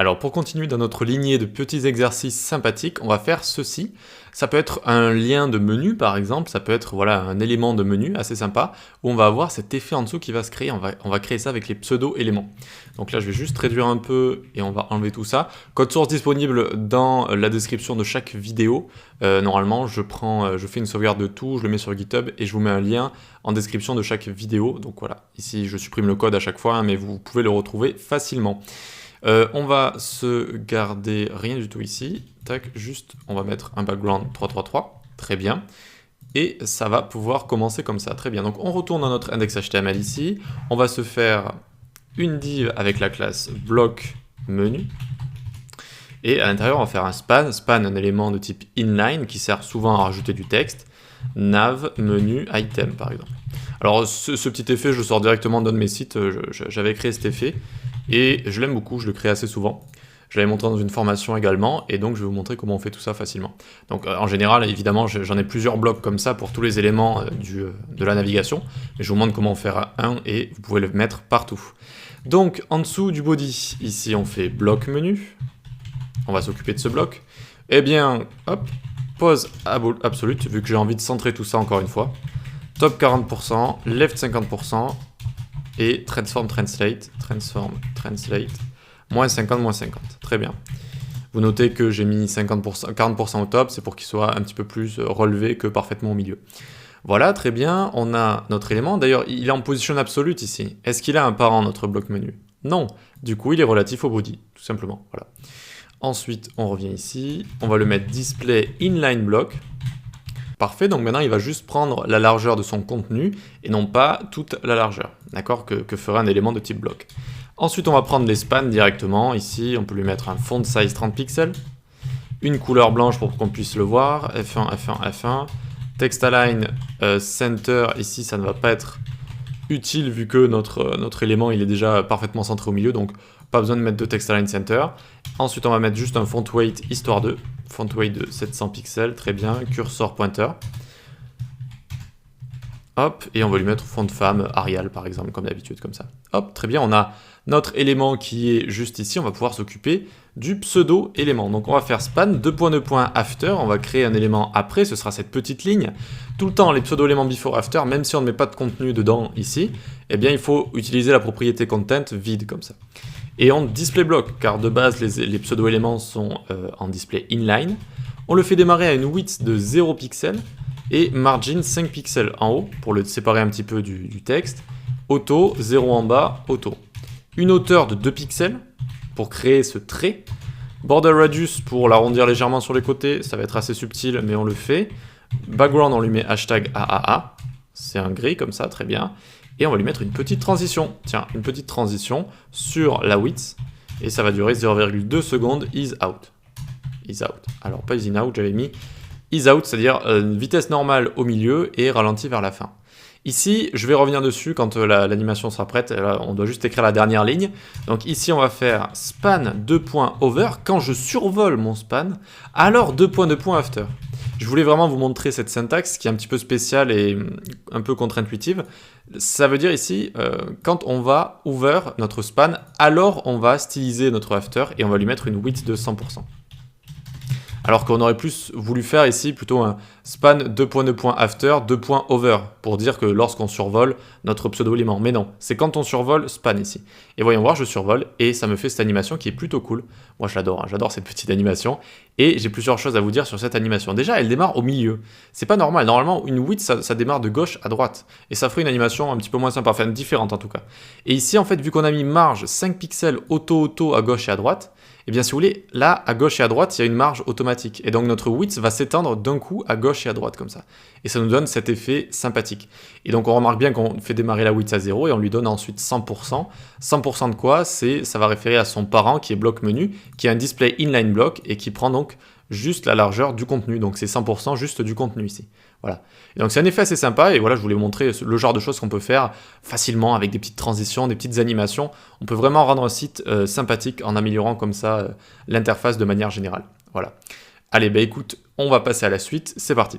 Alors pour continuer dans notre lignée de petits exercices sympathiques, on va faire ceci. Ça peut être un lien de menu par exemple, ça peut être voilà, un élément de menu assez sympa, où on va avoir cet effet en dessous qui va se créer, on va créer ça avec les pseudo-éléments. Donc là je vais juste réduire un peu et on va enlever tout ça. Code source disponible dans la description de chaque vidéo. Normalement je fais une sauvegarde de tout, je le mets sur GitHub et je vous mets un lien en description de chaque vidéo. Donc voilà, ici je supprime le code à chaque fois, hein, mais vous pouvez le retrouver facilement. On va se garder rien du tout ici, tac, juste on va mettre un background 333, très bien, et ça va pouvoir commencer comme ça, très bien. Donc on retourne dans notre index.html ici, on va se faire une div avec la classe block menu, et à l'intérieur on va faire un span, un élément de type inline qui sert souvent à rajouter du texte, nav menu item par exemple. Alors ce petit effet je le sors directement d'un de mes sites, j'avais créé cet effet, et je l'aime beaucoup, je le crée assez souvent. Je l'avais montré dans une formation également, et donc je vais vous montrer comment on fait tout ça facilement. Donc en général, évidemment, j'en ai plusieurs blocs comme ça pour tous les éléments de la navigation, mais je vous montre comment en faire un, et vous pouvez le mettre partout. Donc en dessous du body, ici on fait bloc menu, on va s'occuper de ce bloc. Eh bien, hop, pause absolute, vu que j'ai envie de centrer tout ça encore une fois. Top 40%, left 50%, et transform translate, moins 50, moins 50. Très bien. Vous notez que j'ai mis 50%, 40% au top, c'est pour qu'il soit un petit peu plus relevé que parfaitement au milieu. Voilà, très bien, on a notre élément. D'ailleurs, il est en position absolute ici. Est-ce qu'il a un parent, notre bloc menu? Non. Du coup, il est relatif au body, tout simplement. Voilà. Ensuite, on revient ici. On va le mettre display inline block. Parfait, donc maintenant il va juste prendre la largeur de son contenu et non pas toute la largeur, d'accord, que ferait un élément de type bloc. Ensuite on va prendre les spans directement, ici on peut lui mettre un font size 30 pixels, une couleur blanche pour qu'on puisse le voir, F1, F1, F1, text align center, ici ça ne va pas être utile vu que notre élément il est déjà parfaitement centré au milieu, donc pas besoin de mettre de text align center. Ensuite on va mettre juste un font weight histoire de, font weight de 700 pixels, très bien, cursor pointer. Hop, et on va lui mettre font femme Arial par exemple, comme d'habitude, comme ça. Hop, très bien, on a notre élément qui est juste ici, on va pouvoir s'occuper du pseudo-élément. Donc on va faire span, after, on va créer un élément après, ce sera cette petite ligne. Tout le temps, les pseudo-éléments before after, même si on ne met pas de contenu dedans ici, eh bien il faut utiliser la propriété content vide comme ça. Et on display block, car de base les pseudo-éléments sont en display inline. On le fait démarrer à une width de 0 pixels et margin 5 pixels en haut pour le séparer un petit peu du texte. Auto, 0 en bas, auto. Une hauteur de 2 pixels pour créer ce trait. Border radius pour l'arrondir légèrement sur les côtés, ça va être assez subtil mais on le fait. Background on lui met hashtag AAA, c'est un gris comme ça, très bien. Et on va lui mettre une petite transition, tiens, une petite transition sur la width, et ça va durer 0,2 secondes, is out. Is out. Alors pas is in out, j'avais mis is out, c'est-à-dire vitesse normale au milieu et ralenti vers la fin. Ici, je vais revenir dessus quand l'animation sera prête, là, on doit juste écrire la dernière ligne. Donc ici, on va faire span 2.over, quand je survole mon span, alors 2.2. After. Je voulais vraiment vous montrer cette syntaxe qui est un petit peu spéciale et un peu contre-intuitive. Ça veut dire ici, quand on va over notre span, alors on va styliser notre after et on va lui mettre une width de 100%. Alors qu'on aurait plus voulu faire ici plutôt un span 2.2.after, 2.over, pour dire que lorsqu'on survole notre pseudo-élément. Mais non, c'est quand on survole span ici. Et voyons voir, je survole, et ça me fait cette animation qui est plutôt cool. Moi je l'adore, hein, j'adore cette petite animation. Et j'ai plusieurs choses à vous dire sur cette animation. Déjà, elle démarre au milieu. C'est pas normal, normalement une width ça démarre de gauche à droite. Et ça ferait une animation un petit peu moins sympa, enfin différente en tout cas. Et ici en fait, vu qu'on a mis marge 5 pixels auto à gauche et à droite, eh bien si vous voulez, là, à gauche et à droite, il y a une marge automatique. Et donc notre width va s'étendre d'un coup à gauche et à droite comme ça. Et ça nous donne cet effet sympathique. Et donc on remarque bien qu'on fait démarrer la width à 0 et on lui donne ensuite 100%. 100% de quoi? Ça va référer à son parent qui est bloc menu, qui est un display inline block et qui prend donc juste la largeur du contenu. Donc c'est 100% juste du contenu ici. Voilà. Et donc c'est un effet assez sympa et voilà, je voulais vous montrer le genre de choses qu'on peut faire facilement avec des petites transitions, des petites animations. On peut vraiment rendre un site sympathique en améliorant comme ça l'interface de manière générale. Voilà. Allez, bah écoute, on va passer à la suite, c'est parti.